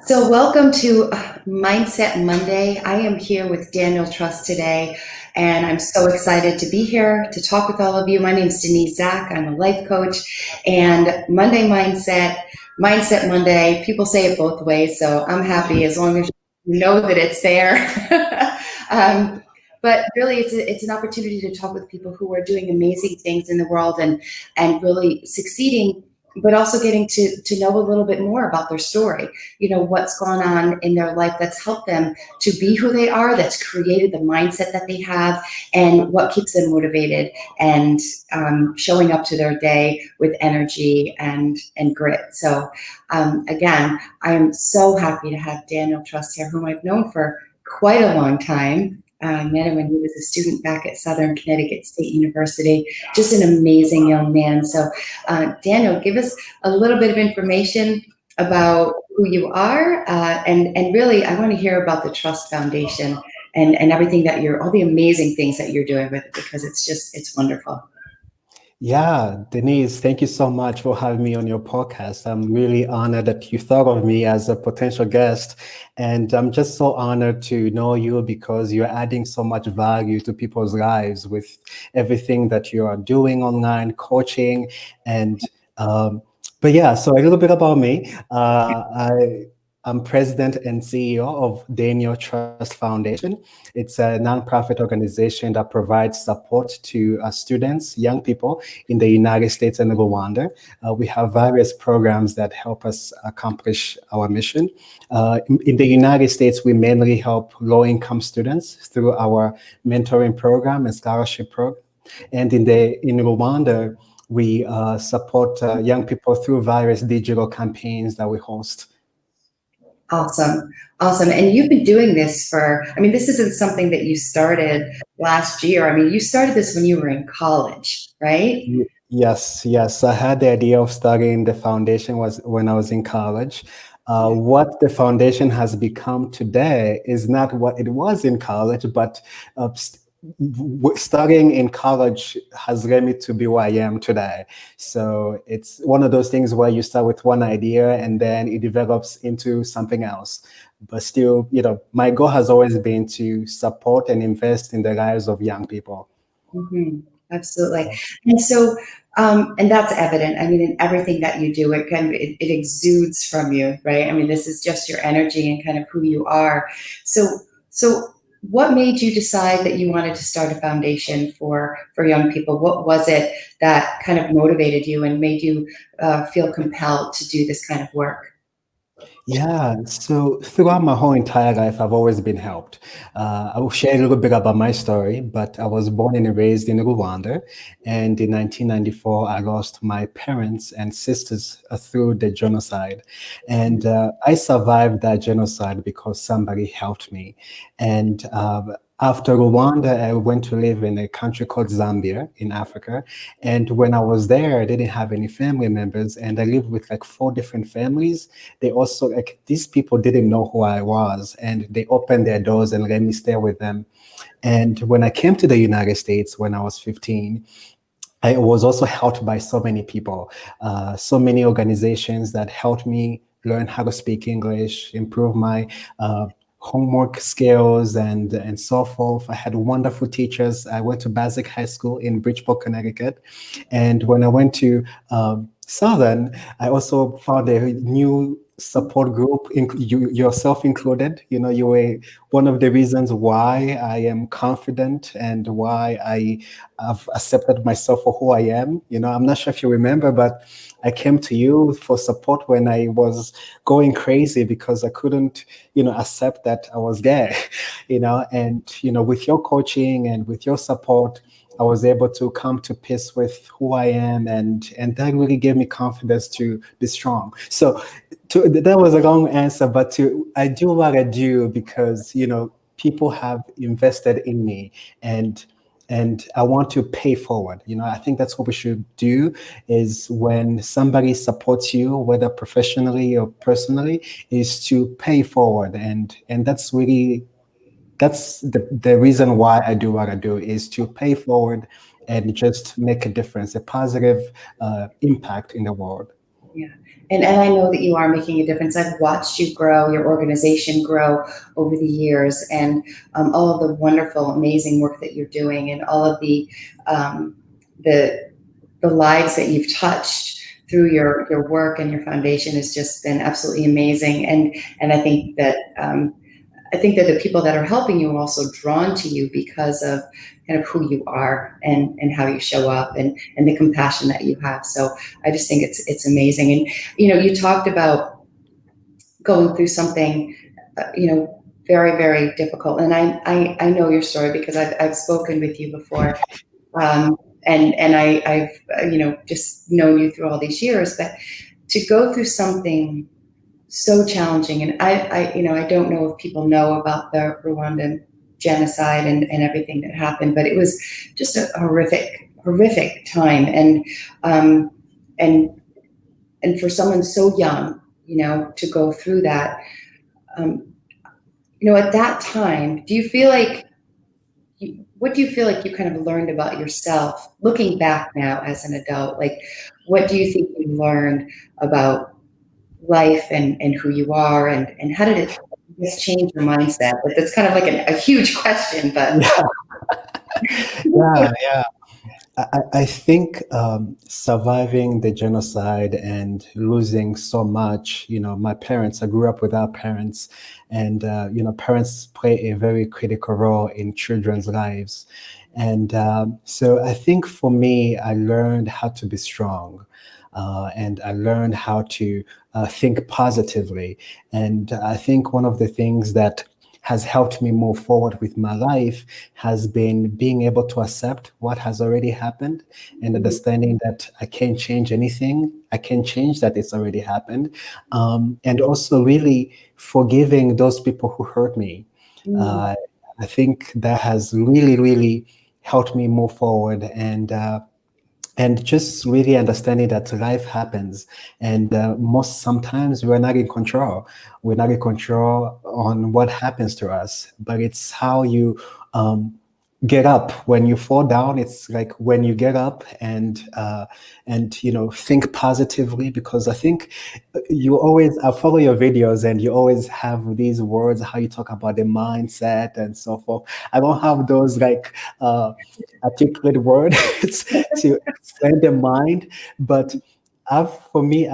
So, welcome to Mindset Monday. I am here with Daniel Trust today, and I'm so excited to be here to talk with all of you. My name is Denise Zack. I'm a life coach, and Mindset Monday, people say it both ways, so I'm happy as long as you know that it's there. um, but really, it's an opportunity to talk with people who are doing amazing things in the world and really succeeding, but also getting to know a little bit more about their story, what's gone on in their life that's helped them to be who they are, that's created the mindset that they have, and what keeps them motivated and showing up to their day with energy and grit. So again, I am so happy to have Daniel Trust here, whom I've known for quite a long time. I met him when he was a student back at Southern Connecticut State University. Just an amazing young man. So Daniel, give us a little bit of information about who you are, and really, I want to hear about the Trust Foundation and everything that all the amazing things that you're doing with it, because it's wonderful. Yeah, Denise, thank you so much for having me on your podcast. I'm really honored that you thought of me as a potential guest. And I'm just so honored to know you because you're adding so much value to people's lives with everything that you are doing online, coaching. And, but yeah, so a little bit about me. I'm president and CEO of Daniel Trust Foundation. It's a nonprofit organization that provides support to students, young people in the United States and Rwanda. We have various programs that help us accomplish our mission. In the United States, we mainly help low-income students through our mentoring program and scholarship program. And in Rwanda, we support young people through various digital campaigns that we host. Awesome. Awesome. And you've been doing this this isn't something that you started last year. You started this when you were in college, right? Yes. I had the idea of starting the foundation was when I was in college. What the foundation has become today is not what it was in college, but starting in college has led me to be where I am today. So it's one of those things where you start with one idea and then it develops into something else. But still, my goal has always been to support and invest in the lives of young people. Mm-hmm. Absolutely. And so, and that's evident. In everything that you do, it exudes from you, right? This is just your energy and kind of who you are. So what made you decide that you wanted to start a foundation for young people? What was it that kind of motivated you and made you feel compelled to do this kind of work? Yeah, so throughout my whole entire life, I've always been helped. I will share a little bit about my story, but I was born and raised in Rwanda. And in 1994, I lost my parents and sisters through the genocide. And I survived that genocide because somebody helped me. And after Rwanda, I went to live in a country called Zambia in Africa. And when I was there, I didn't have any family members, and I lived with like 4 different families. They also, like, these people didn't know who I was, and they opened their doors and let me stay with them. And when I came to the United States when I was 15, I was also helped by so many people, so many organizations that helped me learn how to speak English, improve my homework skills, and so forth. I had wonderful teachers. I went to basic high school in Bridgeport, Connecticut. And when I went to Southern, I also found a new support group, you yourself included. You were one of the reasons why I am confident and why I have accepted myself for who I am. I'm not sure if you remember, but I came to you for support when I was going crazy because I couldn't, accept that I was gay, and, with your coaching and with your support, I was able to come to peace with who I am, and that really gave me confidence to be strong. So that was a long answer, but I do what I do because, people have invested in me, and I want to pay forward. I think that's what we should do is when somebody supports you, whether professionally or personally, is to pay forward. And that's the reason why I do what I do is to pay forward and just make a difference, a positive impact in the world. Yeah. And I know that you are making a difference. I've watched you grow, your organization grow over the years, and all of the wonderful, amazing work that you're doing, and all of um, the the lives that you've touched through your work and your foundation has just been absolutely amazing. And I think that the people that are helping you are also drawn to you because of kind of who you are and how you show up and the compassion that you have. So I just think it's amazing. And you talked about going through something, very very difficult. And I know your story because I've spoken with you before, um, and I've just known you through all these years. But to go through something so challenging. And I don't know if people know about the Rwandan genocide and everything that happened, but it was just a horrific time. Um, and, and for someone so young, to go through that, um, at that time, what do you feel like you kind of learned about yourself looking back now as an adult? Like, what do you think you learned about life and who you are, and how did it just change your mindset? But that's kind of like a huge question, but Yeah, yeah. I think surviving the genocide and losing so much, my parents, I grew up without parents, and, parents play a very critical role in children's lives. And so I think for me, I learned how to be strong. And I learned how to think positively. And I think one of the things that has helped me move forward with my life has been being able to accept what has already happened and understanding that I can't change anything. I can't change that it's already happened. And also really forgiving those people who hurt me. Uh, I think that has really, really helped me move forward, and just really understanding that life happens, and most sometimes we're not in control on what happens to us, but it's how you get up when you fall down. It's like when you get up and think positively, because I think you always, I follow your videos and you always have these words, how you talk about the mindset and so forth. I don't have those like articulate words to explain the mind, but for me,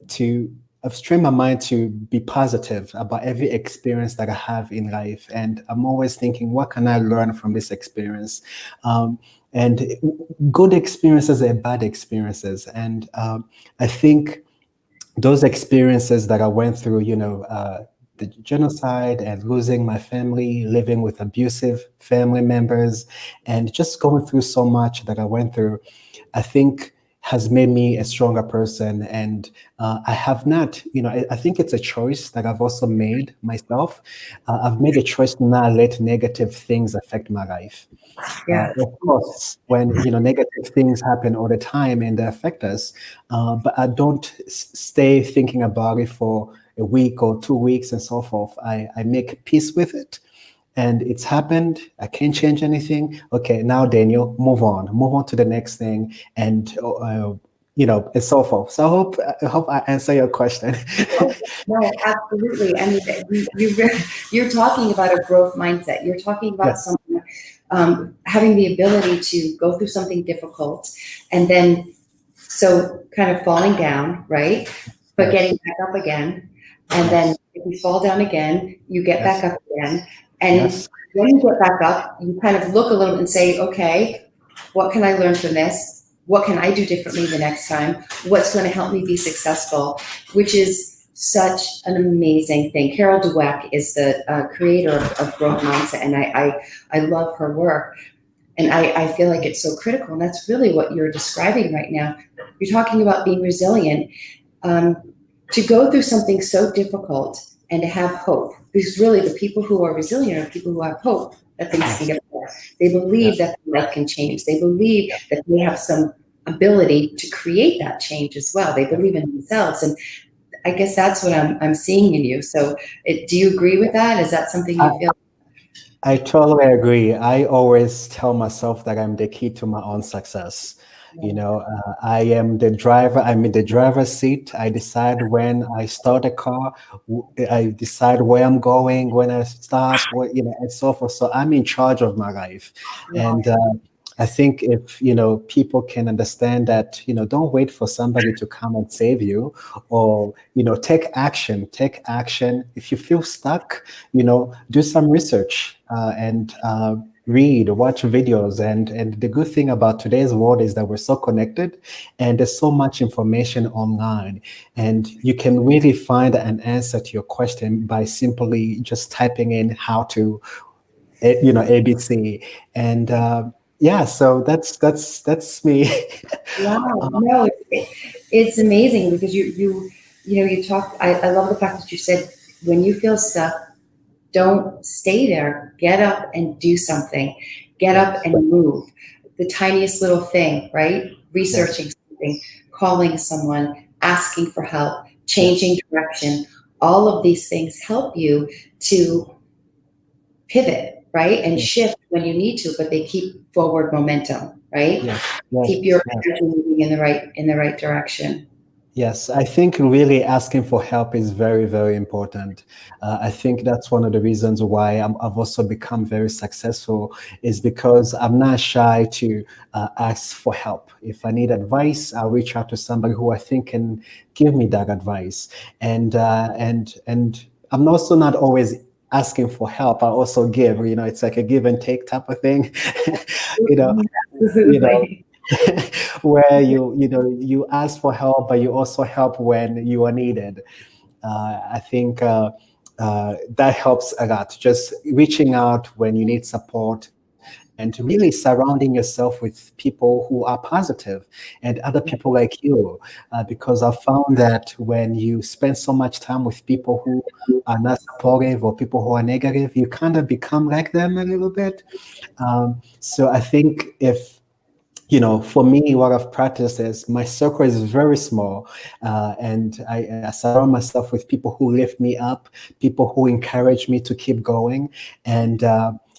to I've trained my mind to be positive about every experience that I have in life, and I'm always thinking, what can I learn from this experience? And good experiences and bad experiences, and I think those experiences that I went through, the genocide and losing my family, living with abusive family members, and just going through so much that I went through, I think has made me a stronger person. And I have not, I think it's a choice that I've also made myself. I've made a choice to not let negative things affect my life. yeah. Of course, when negative things happen all the time and they affect us, but I don't stay thinking about it for a week or 2 weeks and so forth. I make peace with it, and it's happened. I can't change anything. Okay, now Daniel, move on to the next thing, and and so forth. So I hope I answer your question. Oh, no, absolutely. I mean, you're talking about a growth mindset. You're talking about Yes, something, having the ability to go through something difficult, and then so kind of falling down, right? But getting yes, back up again, and then yes, if you fall down again, you get back yes, up again, and yes, when you get back up, you kind of look a little and say, okay, what can I learn from this? What can I do differently the next time? What's going to help me be successful? Which is such an amazing thing. Carol Dweck is the creator of Growth Mindset, and I love her work. And I feel like it's so critical. And that's really what you're describing right now. You're talking about being resilient, um, to go through something so difficult and to have hope. Because really, the people who are resilient are people who have hope that things can yes, get better. They believe yes. that life can change. They believe that they have some ability to create that change as well. They believe in themselves. And I guess that's what I'm seeing in you. So, do you agree with that? Is that something I, you feel? I totally agree. I always tell myself that I'm the key to my own success. I am the driver. I'm in the driver's seat. I decide when I start a car. I decide where I'm going, when I stop, and so forth. So I'm in charge of my life. And I think if, people can understand that, don't wait for somebody to come and save you, or, take action, If you feel stuck, do some research, and read, watch videos. And the good thing about today's world is that we're so connected, and there's so much information online, and you can really find an answer to your question by simply just typing in how to, ABC. And yeah, so that's me. Wow, no, it's amazing because you talk. I love the fact that you said when you feel stuck, don't stay there. Get up and do something. Get up Yes, and move. The tiniest little thing, right? yes, Researching something, calling someone, asking for help, yes, changing direction. All of these things help you to pivot, right? And yes, shift when you need to, but they keep forward momentum, right? yes, Keep yes, your yes. energy moving in the right direction. Yes, I think really asking for help is very, very important. I think that's one of the reasons why I've also become very successful, is because I'm not shy to ask for help. If I need advice, I'll reach out to somebody who I think can give me that advice. And I'm also not always asking for help. I also give. It's like a give and take type of thing. you know, you know, Absolutely. where you ask for help, but you also help when you are needed. I think that helps a lot. Just reaching out when you need support, and really surrounding yourself with people who are positive and other people like you. Because I found that when you spend so much time with people who are not supportive, or people who are negative, you kind of become like them a little bit. So I think if for me, what I've practiced is my circle is very small, and I surround myself with people who lift me up, people who encourage me to keep going, and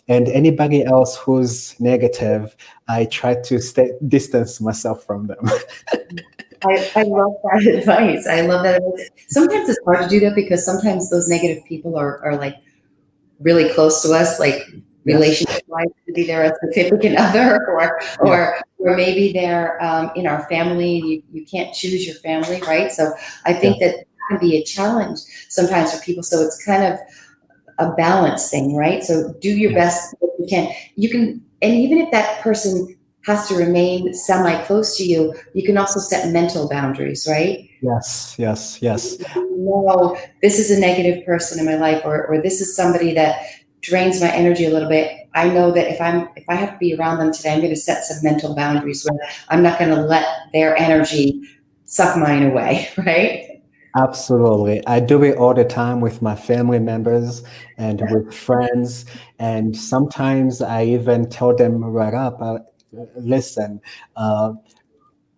anybody else who's negative, I try to distance myself from them. I love that advice. I love that advice. Sometimes it's hard to do that because sometimes those negative people are like really close to us, like Yes, relationship wise, maybe they're a significant other, yes, or maybe they're in our family. You can't choose your family, right? So I think yes, that can be a challenge sometimes for people. So it's kind of a balance thing, right? So do your yes, best if you can. You can, and even if that person has to remain semi close to you, you can also set mental boundaries, right? yes, yes, yes. No, this is a negative person in my life, or this is somebody that drains my energy a little bit. I know that if I have to be around them today, I'm going to set some mental boundaries where I'm not going to let their energy suck mine away, right? Absolutely. I do it all the time with my family members and with friends. And sometimes I even tell them right up, listen, uh,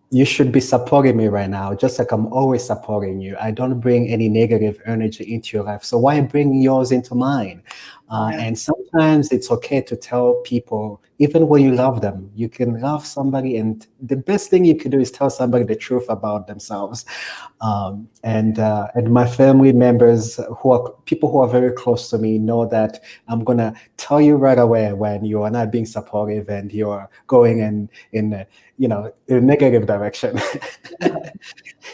you should be supporting me right now, just like I'm always supporting you. I don't bring any negative energy into your life. So why bring yours into mine? Yeah. And sometimes it's okay to tell people, even when you love them, you can love somebody, and the best thing you can do is tell somebody the truth about themselves. And my family members, who are people who are very close to me, know that I'm gonna tell you right away when you are not being supportive and you are going in a negative direction.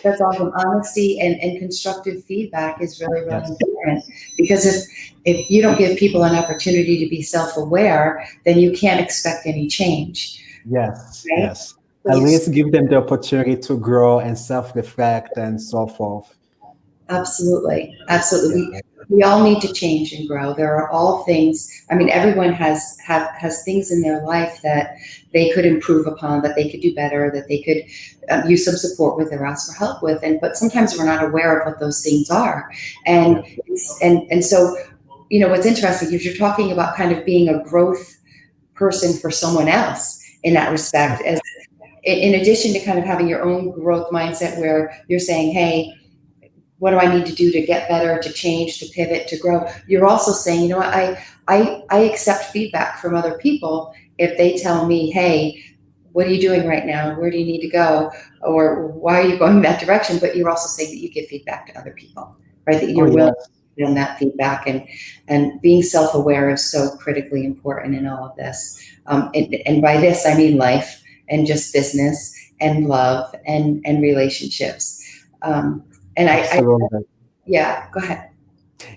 That's awesome. Honesty and constructive feedback is really, really Yes, important because if you don't give people an opportunity to be self-aware, then you can't expect any change, yes, right? yes. So At you least give them the opportunity to grow and self-reflect and so forth. absolutely, absolutely. Yeah. We all need to change and grow. There are all things. I mean, everyone has things in their life that they could improve upon, that they could do better, that they could use some support with or ask for help with. And but sometimes we're not aware of what those things are. And Yeah. and so what's interesting is you're talking about kind of being a growth person for someone else in that respect, as in addition to kind of having your own growth mindset where you're saying, hey, what do I need to do to get better, to change, to pivot, to grow? You're also saying, what, I accept feedback from other people if they tell me, hey, what are you doing right now? Where do you need to go? Or why are you going that direction? But you're also saying that you give feedback to other people, right? That Oh you're willing yes. to give them that feedback, and being self-aware is so critically important in all of this. And by this, I mean life and just business and love and relationships. Um, and Absolutely. yeah, go ahead.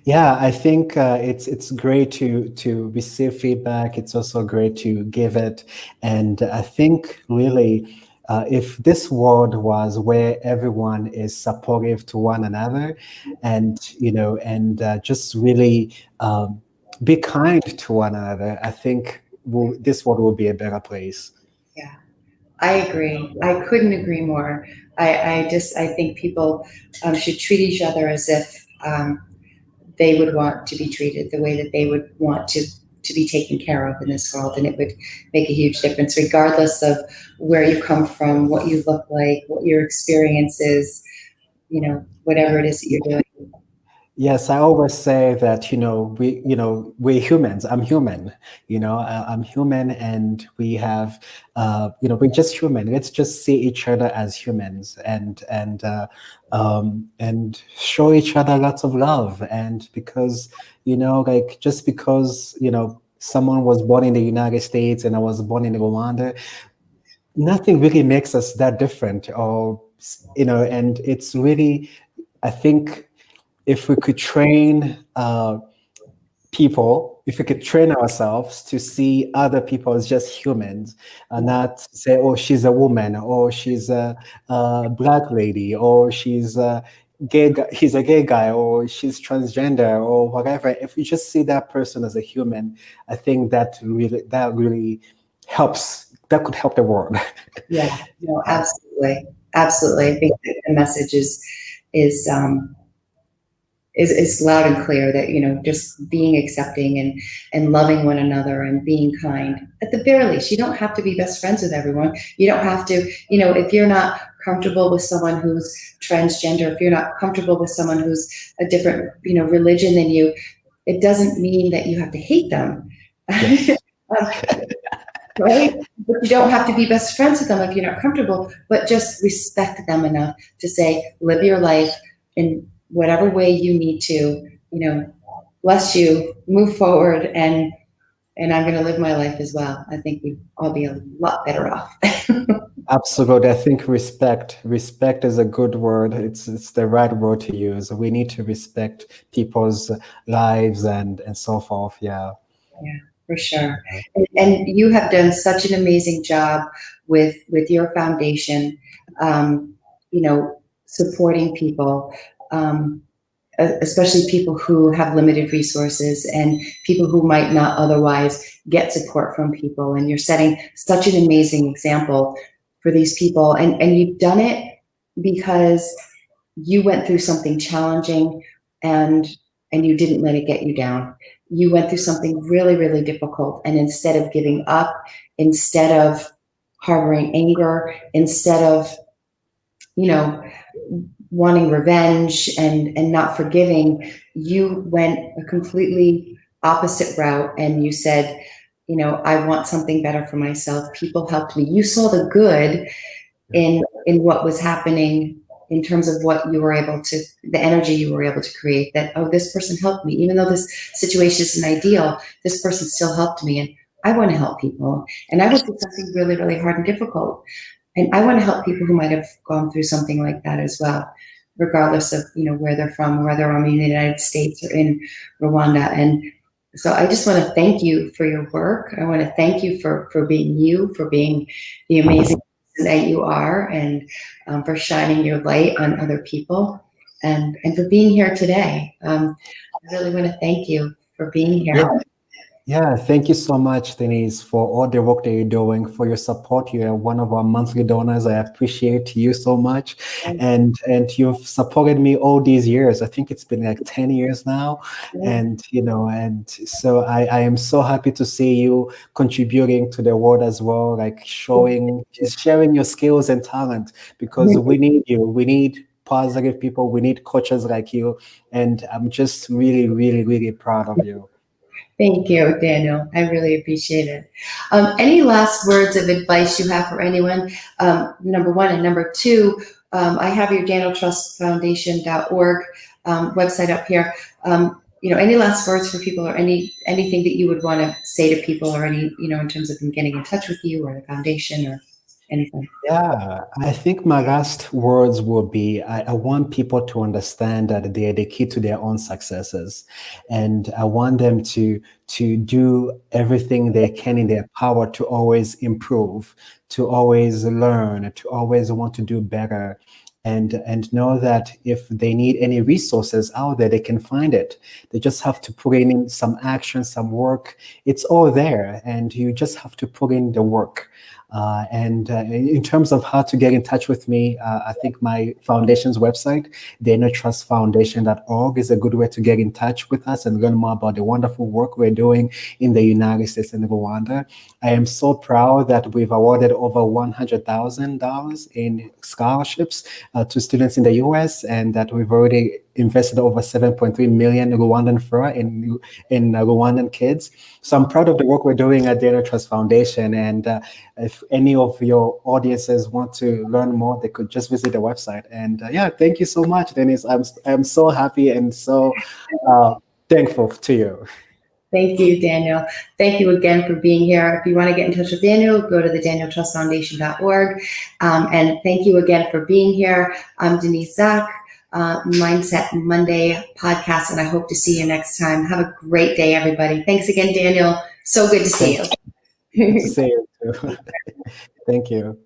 Yeah, I think it's great to receive feedback. It's also great to give it, and I think really, if this world was where everyone is supportive to one another, and just really be kind to one another, I think this world will be a better place. Yeah. I agree. I couldn't agree more. I think people should treat each other as if they would want to be treated the way that they would want to be taken care of in this world, and it would make a huge difference, regardless of where you come from, what you look like, what your experience is, whatever it is that you're doing. Yes, I always say that, we're humans. I'm human, I'm human, and we have, we're just human. Let's just see each other as humans, and show each other lots of love. And because, like, just because, someone was born in the United States and I was born in Rwanda, nothing really makes us that different. Or, and it's really, I think, if we could train people, if we could train ourselves to see other people as just humans, and not say, "Oh, she's a woman," or "She's a black lady," or "She's a gay guy," "He's a gay guy," or "She's transgender," or whatever. If we just see that person as a human, I think that really helps. That could help the world. Yeah, no, absolutely, absolutely. I think that the message is is loud and clear that just being accepting and loving one another and being kind. At the very least, you don't have to be best friends with everyone. You don't have to, if you're not comfortable with someone who's transgender, if you're not comfortable with someone who's a different religion than you, it doesn't mean that you have to hate them. Yes. um, right? But you don't have to be best friends with them if you're not comfortable, but just respect them enough to say, live your life in whatever way you need to, bless you, move forward, and I'm going to live my life as well. I think we'd all be a lot better off. Absolutely. I think respect is a good word. It's the right word to use. We need to respect people's lives and so forth. Yeah. Yeah, for sure. And you have done such an amazing job with your foundation, um, supporting people. Especially people who have limited resources and people who might not otherwise get support from people. And you're setting such an amazing example for these people. And you've done it because you went through something challenging, and you didn't let it get you down. You went through something really, really difficult. And instead of giving up, instead of harboring anger, instead of, you know, wanting revenge and not forgiving, you went a completely opposite route, and you said, I want something better for myself. People helped me. You saw the good in what was happening, in terms of what you were able to, the energy you were able to create, that, oh, this person helped me. Even though this situation isn't ideal, this person still helped me. And I want to help people. And I went through something really, really hard and difficult. And I want to help people who might have gone through something like that as well, regardless of where they're from, whether they're in the United States or in Rwanda. And so I just want to thank you for your work. I want to thank you for being you, for being the amazing person that you are, and for shining your light on other people, and for being here today. I really want to thank you for being here. Yeah. Yeah, thank you so much, Denise, for all the work that you're doing, for your support. You are one of our monthly donors. I appreciate you so much. And you've supported me all these years. I think it's been like 10 years now. And and so I am so happy to see you contributing to the world as well, like sharing your skills and talent, because we need you. We need positive people. We need coaches like you. And I'm just really, really, really proud of you. Thank you, Daniel. I really appreciate it. Any last words of advice you have for anyone? Number one, and number two, I have your danieltrustfoundation.org website up here. Any last words for people, or anything that you would want to say to people, or any, in terms of them getting in touch with you or the foundation or anything? Yeah, I think my last words will be I want people to understand that they are the key to their own successes. And I want them to do everything they can in their power to always improve, to always learn, to always want to do better. And know that if they need any resources out there, they can find it. They just have to put in some action, some work. It's all there, and you just have to put in the work. And in terms of how to get in touch with me, I think my foundation's website, danatrustfoundation.org, is a good way to get in touch with us and learn more about the wonderful work we're doing in the United States and Rwanda. I am so proud that we've awarded over $100,000 in scholarships to students in the US, and that we've already invested over 7.3 million Rwandan francs in Rwandan kids. So I'm proud of the work we're doing at Dana Trust Foundation. And if any of your audiences want to learn more, they could just visit the website. And yeah, thank you so much, Denise. I'm so happy and so thankful to you. Thank you, Daniel. Thank you again for being here. If you want to get in touch with Daniel, go to the danieltrustfoundation.org. And thank you again for being here. I'm Denise Zack, Mindset Monday podcast, and I hope to see you next time. Have a great day, everybody. Thanks again, Daniel. So good to see you. Good to see you too. Thank you.